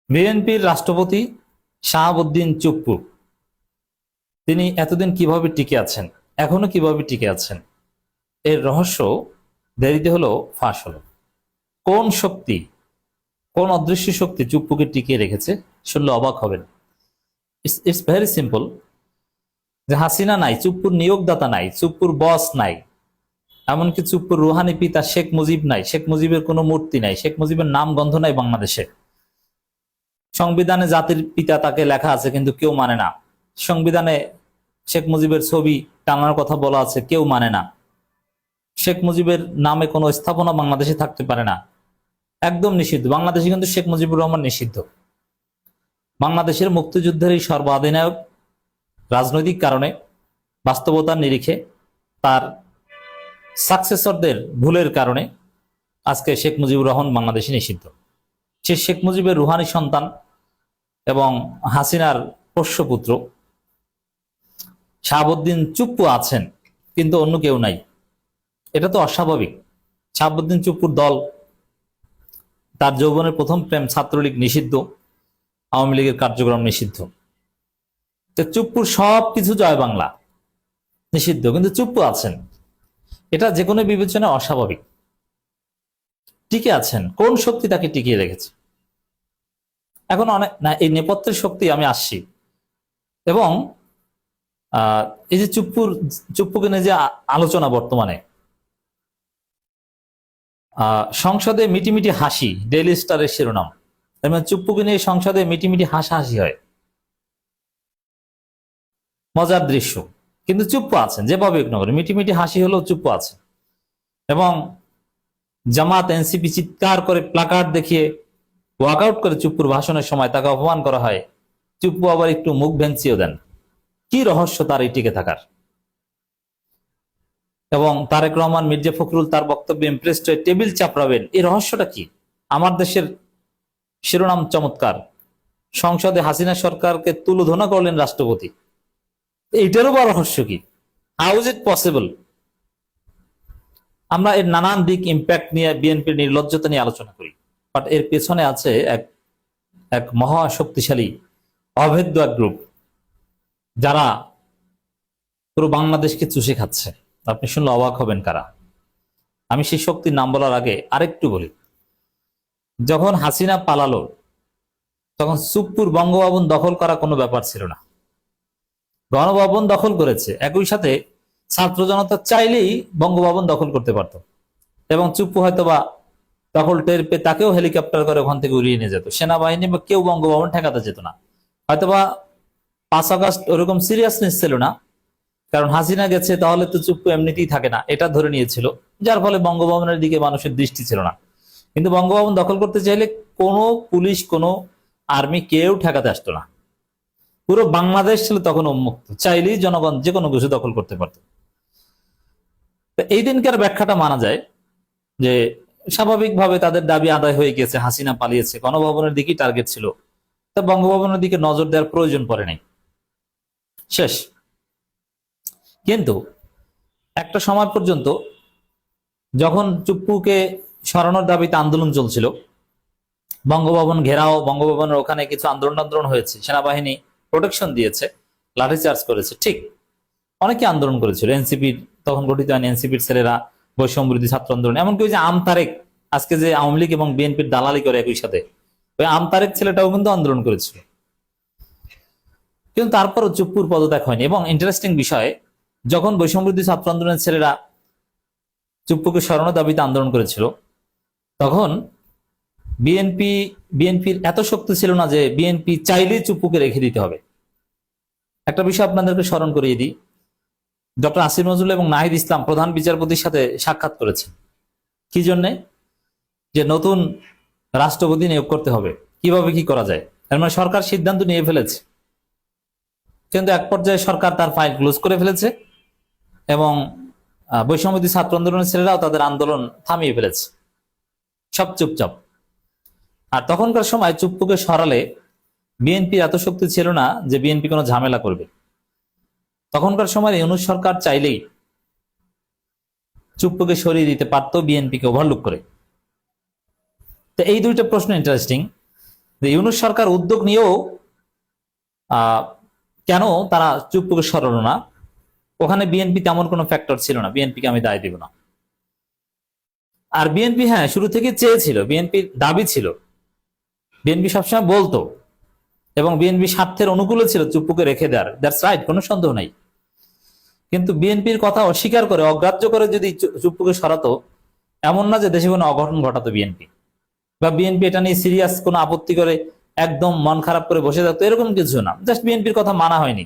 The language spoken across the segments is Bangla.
বিএনপির রাষ্ট্রপতি শাহাবুদ্দিন চুপ্পু তিনি এতদিন কিভাবে টিকে আছেন, এখনো কিভাবে টিকে আছেন, এর রহস্য দেরিতে হলো ফাঁস হলো। কোন শক্তি, কোন অদৃশ্য শক্তি চুপ্পুকে টিকিয়ে রেখেছে শুনলে অবাক হবেন। It's very simple. যে হাসিনা নাই, চুপ্পুর নিয়োগদাতা নাই, চুপ্পুর বস নাই, এমনকি চুপ্পুর রুহানি পিতা শেখ মুজিব নাই, শেখ মুজিবের কোনো মূর্তি নাই, শেখ মুজিবের নাম গন্ধ নাই বাংলাদেশে। সংবিধানে জাতির পিতা তাকে লেখা আছে কিন্তু কেউ মানে না। সংবিধানে শেখ মুজিবের ছবি টানার কথা বলা আছে, কেউ মানে না। শেখ মুজিবের নামে কোনো স্থাপনা বাংলাদেশে থাকতে পারে না, একদম নিষিদ্ধ। বাংলাদেশে কিন্তু শেখ মুজিবুর রহমান নিষিদ্ধ। বাংলাদেশের মুক্তিযুদ্ধের এই সর্বাধিনায়ক রাজনৈতিক কারণে, বাস্তবতার নিরিখে, তার সাকসেসরদের ভুলের কারণে আজকে শেখ মুজিবুর রহমান বাংলাদেশে নিষিদ্ধ। সে শেখ মুজিবের রুহানি সন্তান এবং হাসিনার পোষ্যপুত্র শাহাবুদ্দিন চুপ্পু আছেন, কিন্তু অন্য কেউ নাই। এটা তো অস্বাভাবিক। শাহাবুদ্দিন চুপ্পুর দল, তার যৌবনের প্রথম প্রেম ছাত্রলীগ নিষিদ্ধ, আওয়ামী লীগের কার্যক্রম নিষিদ্ধ। তো চুপ্পুর সবকিছু জয় বাংলা নিষিদ্ধ, কিন্তু চুপ্পু আছেন। এটা যে কোনো বিবেচনায় অস্বাভাবিক। টিকে আছেন, কোন শক্তি তাকে টিকিয়ে রেখেছে? এখন অনেক না, এই নেপথ্যের শক্তি আমি আসছি। এবং এই যে চুপ্পুকে নিয়ে যে আলোচনা বর্তমানে সংসদে মিটিমিটি হাসি, ডেইলি স্টারের শিরোনাম। চুপ্পুকে নিয়ে সংসদে মিটিমিটি হাসাহাসি হয়, মজার দৃশ্য। কিন্তু চুপ্পু আছেন, যেভাবে নগরে মিটিমিটি হাসি হলেও চুপ্পু আছেন। এবং জামাত এনসিপি চিৎকার করে প্লাকার্ড দেখিয়ে ওয়াকআউট করে চুপ্পুর ভাষণের সময় তাকে অপমান করা হয়, চুপ্পু আবার একটু মুখ ভেঙচিও দেন। কি রহস্য তার এই টিকে থাকার? এবং তারেক রহমান, মির্জা ফখরুল তার বক্তব্যে ইমপ্রেসড হয়ে টেবিল চাপড়াবেন, এই রহস্যটা কি? আমার দেশের শিরোনাম চমৎকার, সংসদে হাসিনা সরকারকে তুলোধনা করলেন রাষ্ট্রপতি। এইটারও বড় রহস্য কি? How is it possible? আমরা এর নানান দিক, ইম্প্যাক্ট নিয়ে, বিএনপির নির্লজ্জতা নিয়ে আলোচনা করি, বাট এর পেছনে আছে এক মহা শক্তিশালী অভেদ্য এক গ্রুপ, যারা পুরো বাংলাদেশকে চুষে খাচ্ছে। আপনি শুনলে অবাক হবেন কারা। আমি সেই শক্তির নাম বলার আগে আরেকটু বলি। যখন হাসিনা পালালো, তখন চুপ্পুর বঙ্গভবন দখল করা কোনো ব্যাপার ছিল না। গণভবন দখল করেছে, একই সাথে ছাত্র জনতা চাইলেই বঙ্গভবন দখল করতে পারত, এবং চুপ্পু হয়তোবা দখল টের পেয়ে তাকেও হেলিকপ্টার করে ওখান থেকে উড়িয়ে নিয়ে যেত। সেনাবাহিনী বা কেউ বঙ্গভবন ঠেকাতে যেত না। হয়তোবা 5 আগস্ট ওরকম সিরিয়াসনেস ছিল না, কারণ হাসিনা গেছে, তাহলে তো চুপ্পু এমনিতেই থাকে না, এটা ধরে নিয়েছিল, যার ফলে বঙ্গভবনের দিকে মানুষের দৃষ্টি ছিল না। কিন্তু বঙ্গভবন দখল করতে চাইলে কোনো পুলিশ, কোনো আর্মি কেউ ঠেকাতে আসতো না। পুরো বাংলাদেশ ছিল তখন উন্মুক্ত, চাইলেই জনগণ যে কোনো কিছু দখল করতে পারত। এই দিনকার ব্যাখ্যাটা মানা যায় যে স্বাভাবিকভাবে তাদের দাবি আদায় হয়ে গেছে, হাসিনা পালিয়েছে, গণভবনের দিকেই টার্গেট ছিল, তা বঙ্গভবনের দিকে নজর দেওয়ার প্রয়োজন পড়ে নাই, শেষ। কিন্তু একটা সময় পর্যন্ত যখন চুপ্পুকে সরানোর দাবিতে আন্দোলন চলছিল, বঙ্গভবন ঘেরাও, বঙ্গভবনের ওখানে কিছু আন্দোলন হয়েছে, সেনাবাহিনী প্রোটেকশন দিয়েছে, লাঠিচার্জ করেছে, ঠিক, অনেকে আন্দোলন করেছিল। এনসিপির তখন গঠিত হয়নি, এনসিপির ছেলেরা, বৈষম্যবিরোধী ছাত্র আন্দোলন, এমনকি ওই যে আমতারেক, আজকে যে আওয়ামী লীগ এবং বিএনপির দালালি করে একই সাথে, ওই আমতারেক ছেলেটাও কিন্তু আন্দোলন করেছিল। কিন্তু তারপরও চুপ্পুর পদত্যাগ হয়নি। এবং ইন্টারেস্টিং বিষয়, যখন বৈষম্যবিরোধী ছাত্র আন্দোলনের ছেলেরা চুপ্পুকে সরানোর দাবিতে আন্দোলন করেছিল, তখন বিএনপির এত শক্তি ছিল না যে বিএনপি চাইলেই চুপ্পুকে রেখে দিতে হবে। একটা বিষয় আপনাদেরকে স্মরণ করিয়ে দিই, ডক্টর আসিফ নজরুল এবং নাহিদ ইসলাম প্রধান বিচারপতির সাথে সাক্ষাৎ করেছে। কি জন্যে? যে নতুন রাষ্ট্রপতি নিয়োগ করতে হবে, কিভাবে কি করা যায়। এর মানে সরকার সিদ্ধান্ত নিয়ে ফেলেছে, কিন্তু এক পর্যায়ে সরকার তার ফাইল ক্লোজ করে ফেলেছে, এবং বৈষম্যবিরোধী ছাত্র আন্দোলনের ছেলেরাও তাদের আন্দোলন থামিয়ে ফেলেছে, সব চুপচাপ। আর তখনকার সময় চুপ্পুকে সরালে বিএনপির এত শক্তি ছিল না যে বিএনপি কোনো ঝামেলা করবে। তখনকার সময় ইউনূস সরকার চাইলেই চুপ্পুকে সরিয়ে দিতে পারত বিএনপিকে ওভারলুক করে। তো এই দুইটা প্রশ্ন ইন্টারেস্টিং। যে ইউনূস সরকার উদ্যোগ নিয়েও আহ কেন তারা চুপ্পুকে সরালো না, ওখানে বিএনপি তেমন কোনো ফ্যাক্টর ছিল না, বিএনপিকে আমি দায় দিব না। আর বিএনপি হ্যাঁ শুরু থেকে চেয়েছিল, বিএনপির দাবি ছিল, বিএনপি সবসময় বলতো এবং বিএনপি স্বার্থের অনুকূলে ছিল চুপ্পুকে রেখে দেওয়ার, দ্যাটস রাইট, কোনো সন্দেহ নাই। কিন্তু বিএনপির কথা অস্বীকার করে, অগ্রাহ্য করে যদি চুপ্পুকে সরাতো, এমন না যে দেশে কোনো অঘটন ঘটাতো বিএনপি, বা বিএনপি এটা নিয়ে সিরিয়াস কোনো আপত্তি করে একদম মন খারাপ করে বসে থাকতো, এরকম কিছু না, জাস্ট বিএনপির কথা মানা হয়নি।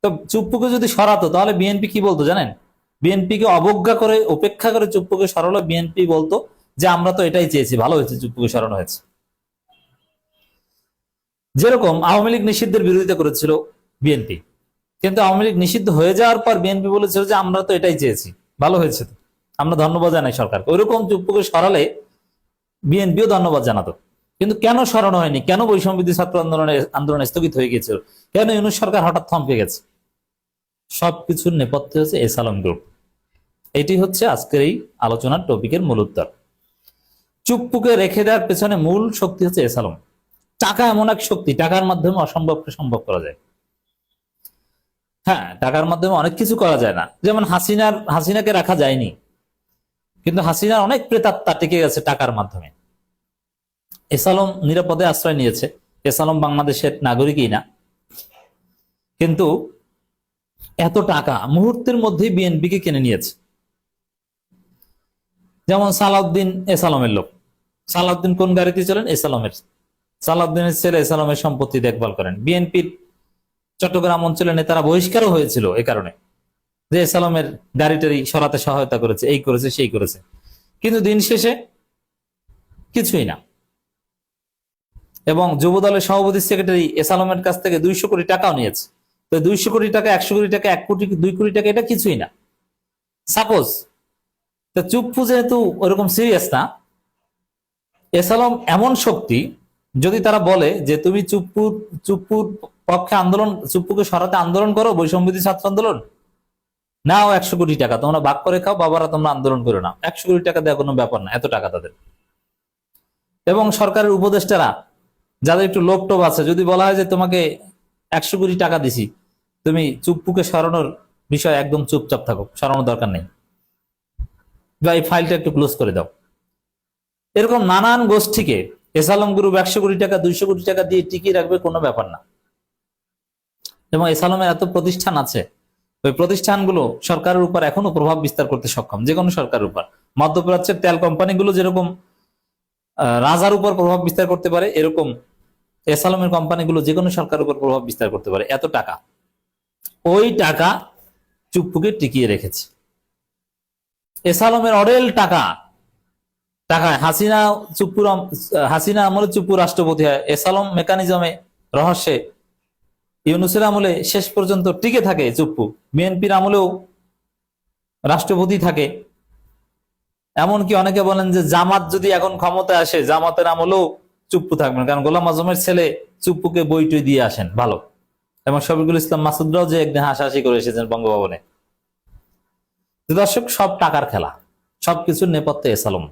তো চুপ্পুকে যদি সরাতো তাহলে বিএনপি কি বলতো জানেন? বিএনপিকে অবজ্ঞা করে, উপেক্ষা করে চুপ্পুকে সরালো, বিএনপি বলতো যে আমরা তো এটাই চেয়েছি, ভালো হয়েছে চুপ্পুকে সরানো হয়েছে। যেরকম আওয়ামী লীগ নিষিদ্ধের বিরোধিতা করেছিল বিএনপি, কিন্তু আওয়ামী লীগ নিষিদ্ধ হয়ে যাওয়ার পর বিএনপি বলেছিল যে আমরা তো এটাই চেয়েছি, ভালো হয়েছে, তো আমরা ধন্যবাদ জানাই সরকারকে। ওইরকম চুপ্পুকে সরালে বিএনপিও ধন্যবাদ জানাতো। কিন্তু কেন সরানো হয়নি, কেন বৈষম্যবিরোধী ছাত্র আন্দোলন স্থগিত হয়ে গিয়েছিল, কেন ইউনূস সরকার হঠাৎ থমকে গেছে? সবকিছুর নেপথ্যে হচ্ছে এস আলম গ্রুপ। এটি হচ্ছে আজকের এই আলোচনার টপিকের মূল উত্তর। চুপ্পুকে রেখে দেওয়ার পেছনে মূল শক্তি হচ্ছে এস আলম। টাকা এমন এক শক্তি, টাকার মাধ্যমে অসম্ভবকে সম্ভব করা যায়। হ্যাঁ, টাকার মাধ্যমে অনেক কিছু করা যায় না, যেমন হাসিনাকে রাখা যায়নি, কিন্তু হাসিনার অনেক প্রেতাত্মা টিকে গেছে টাকার মাধ্যমে। এস আলম নিরাপদে আশ্রয় নিয়েছে, এস আলম বাংলাদেশের নাগরিকই না, কিন্তু এত টাকা মুহূর্তের মধ্যেই বিএনপিকে কিনে নিয়েছে। যেমন সালাউদ্দিন এস আলমের লোক, সালাউদ্দিন কোন গাড়িতে চলেন? এস আলমের। সালাউদ্দিনের ছেলে এস আলমের সম্পত্তি দেখভাল করেন। বিএনপির চট্টগ্রাম অঞ্চলের নেতারা বহিষ্কারও হয়েছিল এ কারণে, যে এস আলমের গাড়িটারি সরাতে সহায়তা করেছে, এই করেছে সেই করেছে, কিন্তু দিন শেষে কিছুই না। এবং যুবদলের সভাপতি সেক্রেটারি এস আলমের কাছ থেকে 200 কোটি টাকাও নিয়েছে। তো 200 কোটি টাকা, 100 কোটি টাকা, 1 কোটি, 2 কোটি টাকা, এটা কিছুই না। সাপোজ চুপ্পু যেহেতু ওরকম সিরিয়াস না, এস আলম এমন শক্তি, যদি তারা বলে যে তুমি চুপ্পুর পক্ষে আন্দোলন, চুপ্পুকে সরাতে আন্দোলন করো, বৈষম্যবিরোধী ছাত্র আন্দোলন, নাও 100 কোটি টাকা, তোমরা ভাগ করে খাও, বাবারা তোমরা আন্দোলন করে নাও, 100 কোটি টাকা দেওয়া কোনো ব্যাপার না, এত টাকা তাদের। এবং সরকারের উপদেষ্টারা যাদের একটু লোভ টোভ আছে, যদি বলা হয় যে তোমাকে 100 কোটি টাকা দিছি, তুমি চুপ্পুকে সরানোর বিষয় একদম চুপচাপ থাকো, সরানোর দরকার নেই, বা এই ফাইলটা একটু ক্লোজ করে দাও, এরকম নানান গোষ্ঠীকে এস আলম গ্রুপ 100 কোটি টাকা, 200 কোটি টাকা দিয়ে টিকিয়ে রাখবে, কোনো ব্যাপার না। এবং এস আলমের এত প্রতিষ্ঠান আছে, ওই প্রতিষ্ঠানগুলো সরকারের উপর এখনো প্রভাব বিস্তার করতে সক্ষম, যে কোনো সরকারের উপর। মধ্যপ্রাচ্যের তেল কোম্পানিগুলো যেরকম রাজার উপর প্রভাব বিস্তার করতে পারে, এরকম এস আলমের কোম্পানিগুলো যে কোনো সরকারের উপর প্রভাব বিস্তার করতে পারে। এত টাকা, ওই টাকা চুপ্পুকে টিকিয়ে রেখেছে। এস আলমের অডেল টাকায় হাসিনা আমলে চুপ্পু রাষ্ট্রপতি হয়, এস আলম মেকানিজমে, রহস্যে ইউনূসের আমলে শেষ পর্যন্ত টিকে থাকে চুপ্পু, বিএনপির আমলেও রাষ্ট্রপতি থাকে। এমনকি অনেকে বলেন যে জামাত যদি এখন ক্ষমতায় আসে, জামাতের আমলেও চুপ্পু থাকবেন, কারণ গোলাম আজমের ছেলে চুপ্পুকে বই টই দিয়ে আসেন ভালো। এবং শফিকুল ইসলাম মাসুদরাও যে একদিন হাসাহাসি করে এসেছেন বঙ্গভবনে। দর্শক, সব টাকার খেলা, সবকিছুর নেপথ্যে এস আলম।